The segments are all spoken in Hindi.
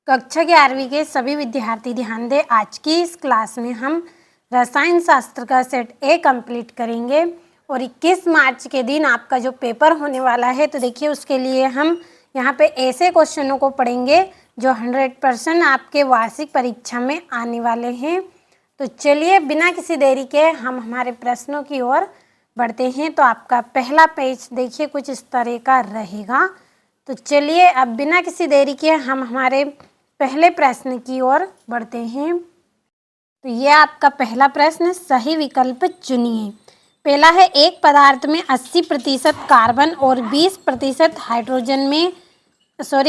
कक्षा 11वीं के सभी विद्यार्थी ध्यान दें। आज की इस क्लास में हम रसायन शास्त्र का सेट ए कंप्लीट करेंगे और 21 मार्च के दिन आपका जो पेपर होने वाला है, तो देखिए उसके लिए हम यहाँ पे ऐसे क्वेश्चनों को पढ़ेंगे जो 100% आपके वार्षिक परीक्षा में आने वाले हैं। तो चलिए बिना किसी देरी के हम हमारे प्रश्नों की ओर बढ़ते हैं। तो आपका पहला पेज देखिए कुछ इस तरह का रहेगा। तो चलिए अब बिना किसी देरी के हम हमारे पहले प्रश्न की ओर बढ़ते हैं। तो ये आपका पहला प्रश्न, सही विकल्प चुनिए। पहला है, एक पदार्थ में 80% कार्बन और 20%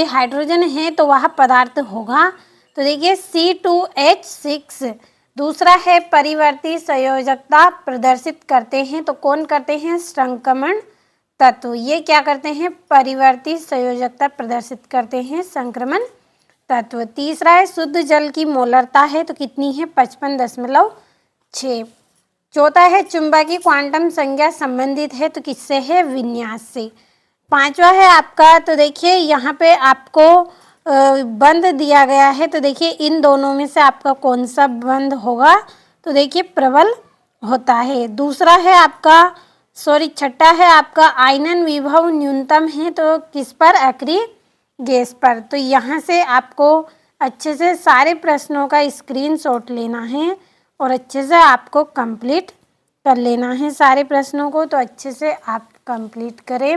हाइड्रोजन है तो वह पदार्थ होगा। तो देखिए C2H6। दूसरा है, परिवर्ती संयोजकता प्रदर्शित करते हैं तो कौन करते हैं? संक्रमण तत्व। ये क्या करते हैं? परिवर्ती संयोजकता प्रदर्शित करते हैं संक्रमण तत्व। तीसरा है, शुद्ध जल की मोलरता है तो कितनी है? 55.6। चौथा है, चुंबकीय क्वांटम संख्या संबंधित है तो किससे है? विन्यास से। पांचवा है आपका, तो देखिए यहाँ पे आपको बंध दिया गया है, तो देखिए इन दोनों में से आपका कौन सा बंध होगा? तो देखिए प्रबल होता है। दूसरा है आपका छठा है आपका, आयनन विभव न्यूनतम है तो किस पर? एक्रिय गैस पर। तो यहाँ से आपको अच्छे से सारे प्रश्नों का स्क्रीनशॉट लेना है और अच्छे से आपको कंप्लीट कर लेना है सारे प्रश्नों को। तो अच्छे से आप कंप्लीट करें।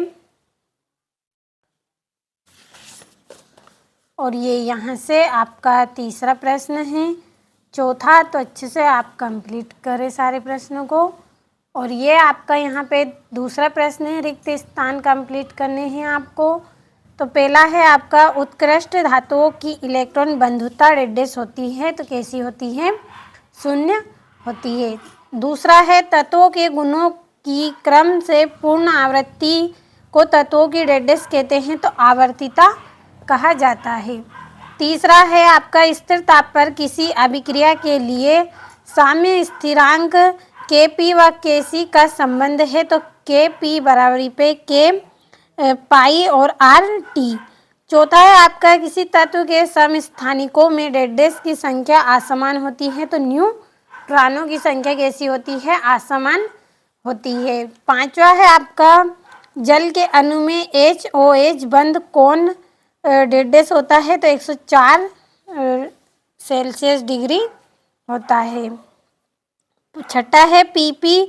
और ये यहाँ से आपका तीसरा प्रश्न है। चौथा, तो अच्छे से आप कंप्लीट करें सारे प्रश्नों को। और ये आपका यहाँ पे दूसरा प्रश्न है, रिक्त स्थान कंप्लीट करने हैं आपको। तो पहला है आपका, उत्कृष्ट धातुओं की इलेक्ट्रॉन बंधुता डैश होती है तो कैसी होती है? शून्य होती है। दूसरा है, तत्वों के गुणों की क्रम से पूर्ण आवृत्ति को तत्वों की डैश कहते हैं तो आवर्तिता कहा जाता है। तीसरा है आपका, स्थिर ताप पर किसी अभिक्रिया के लिए साम्य स्थिरांक Kp व Kc का संबंध है तो Kp बराबरी पे K पाई और RT। चौथा है आपका, किसी तत्व के समस्थानिकों में डैश की संख्या असमान होती है तो न्यूट्रॉनों की संख्या कैसी होती है? असमान होती है। पांचवा है आपका, जल के अणु में HOH बंध कौन डैश होता है? तो 104 सेल्सियस डिग्री होता है। तो छठा है, PP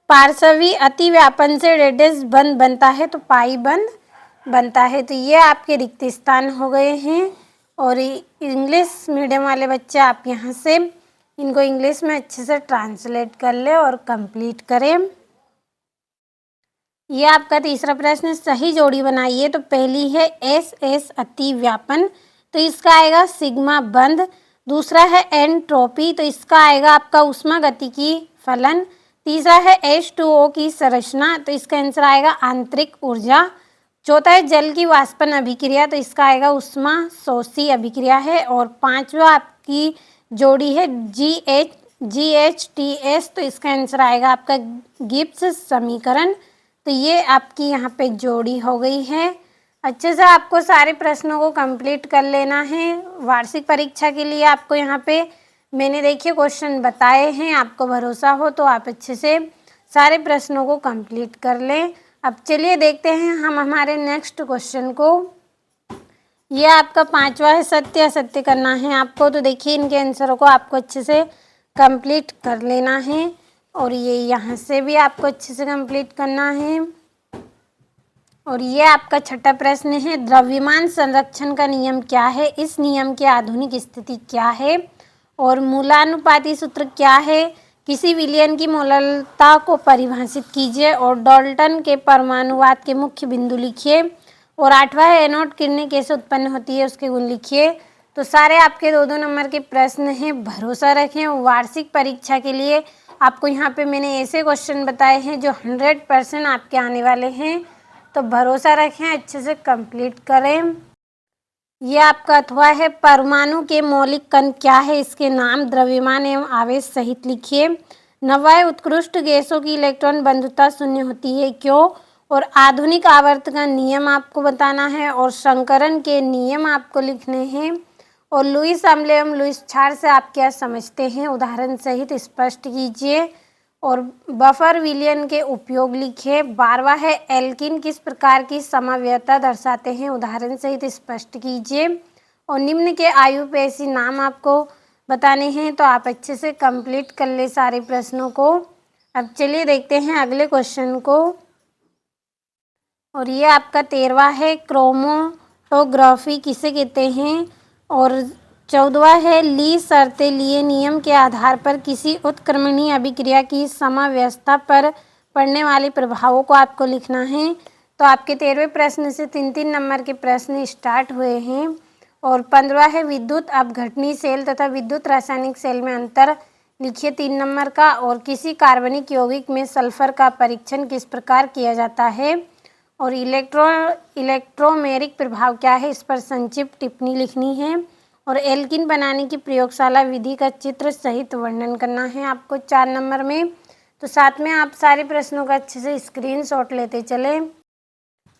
पार्श्वी अतिव्यापन से डैश बंध बनता है तो पाई बंध बनता है। तो ये आपके रिक्त स्थान हो गए हैं। और इंग्लिश मीडियम वाले बच्चे आप यहाँ से इनको इंग्लिश में अच्छे से ट्रांसलेट कर ले और कंप्लीट करें। ये आपका तीसरा प्रश्न, सही जोड़ी बनाइए। तो पहली है SS अतिव्यापन, तो इसका आएगा सिग्मा बंध। दूसरा है एंट्रोपी, तो इसका आएगा आपका ऊष्मागतिकी फलन। तीसरा है H2O की संरचना, तो इसका आंसर आएगा आंतरिक ऊर्जा। चौथा है जल की वाष्पन अभिक्रिया, तो इसका आएगा ऊष्मा शोषी अभिक्रिया है। और पांचवा आपकी जोड़ी है GHTS, तो इसका आंसर आएगा आपका गिब्स समीकरण। तो ये आपकी यहाँ पे जोड़ी हो गई है। अच्छे से आपको सारे प्रश्नों को कंप्लीट कर लेना है। वार्षिक परीक्षा के लिए आपको यहाँ पे मैंने देखिए क्वेश्चन बताए हैं, आपको भरोसा हो तो आप अच्छे से सारे प्रश्नों को कंप्लीट कर लें। अब चलिए देखते हैं हम हमारे नेक्स्ट क्वेश्चन को। ये आपका पांचवा है, सत्य असत्य करना है आपको। तो देखिए इनके आंसरों को आपको अच्छे से कंप्लीट कर लेना है। और ये यहाँ से भी आपको अच्छे से कंप्लीट करना है। और ये आपका छठा प्रश्न है, द्रव्यमान संरक्षण का नियम क्या है? इस नियम की आधुनिक स्थिति क्या है? और मूलानुपाती सूत्र क्या है? किसी विलयन की मोलरता को परिभाषित कीजिए और डाल्टन के परमाणुवाद के मुख्य बिंदु लिखिए। और आठवां है, एनोड किरणें कैसे उत्पन्न होती है उसके गुण लिखिए। तो सारे आपके 2-2 नंबर के प्रश्न हैं। भरोसा रखें, वार्षिक परीक्षा के लिए आपको यहाँ पे मैंने ऐसे क्वेश्चन बताए हैं जो 100% आपके आने वाले हैं। तो भरोसा रखें, अच्छे से कंप्लीट करें। ये आपका अथवा है, परमाणु के मौलिक कण क्या है? इसके नाम, द्रव्यमान एवं आवेश सहित लिखिए। नवा है, उत्कृष्ट गैसों की इलेक्ट्रॉन बंधुता शून्य होती है क्यों? और आधुनिक आवर्त का नियम आपको बताना है और संकरण के नियम आपको लिखने हैं। और लुईस अम्ल एवं लुईस क्षार से आप क्या समझते हैं, उदाहरण सहित स्पष्ट कीजिए। और बफर विलयन के उपयोग लिखिए। 12वां है एल्किन किस प्रकार की समव्ययता दर्शाते हैं, उदाहरण सहित स्पष्ट कीजिए। और निम्न के आयुपेशी नाम आपको बताने हैं, तो आप अच्छे से कंप्लीट कर ले सारे प्रश्नों को। अब चलिए देखते हैं अगले क्वेश्चन को। और ये आपका 13वां है क्रोमोटोग्राफी किसे कहते हैं। और 14वां है ली शर्तें लिए नियम के आधार पर किसी उत्क्रमणीय अभिक्रिया की समाव्यवस्था पर पड़ने वाले प्रभावों को आपको लिखना है। तो आपके 13वें प्रश्न से 3-3 नंबर के प्रश्न स्टार्ट हुए हैं। और 15वां है विद्युत अपघटनी सेल तथा विद्युत रासायनिक सेल में अंतर लिखिए 3 नंबर का। और किसी कार्बनिक यौगिक में सल्फर का परीक्षण किस प्रकार किया जाता है। और इलेक्ट्रोमेरिक प्रभाव क्या है, इस पर संक्षिप्त टिप्पणी लिखनी है। और एल्किन बनाने की प्रयोगशाला विधि का चित्र सहित वर्णन करना है आपको 4 नंबर में। तो साथ में आप सारे प्रश्नों का अच्छे से स्क्रीनशॉट लेते चले।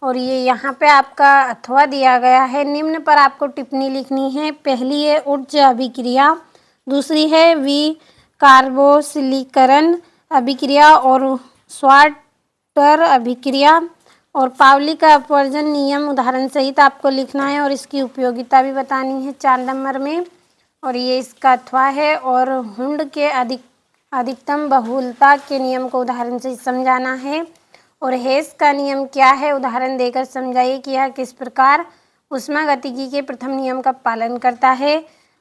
और ये यहाँ पे आपका अथवा दिया गया है, निम्न पर आपको टिप्पणी लिखनी है। पहली है उच्च अभिक्रिया, दूसरी है विकार्बोक्सिलीकरण अभिक्रिया और स्वाटर अभिक्रिया। और पावली का अपवर्जन नियम उदाहरण सहित आपको लिखना है और इसकी उपयोगिता भी बतानी है 4 नंबर में। और ये इसका अथवा है। और हुंड के अधिकतम बहुलता के नियम को उदाहरण से समझाना है। और हेस का नियम क्या है, उदाहरण देकर समझाइए कि यह किस प्रकार ऊष्मागतिकी के प्रथम नियम का पालन करता है।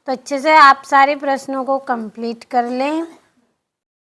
तो अच्छे से आप सारे प्रश्नों को कंप्लीट कर लें।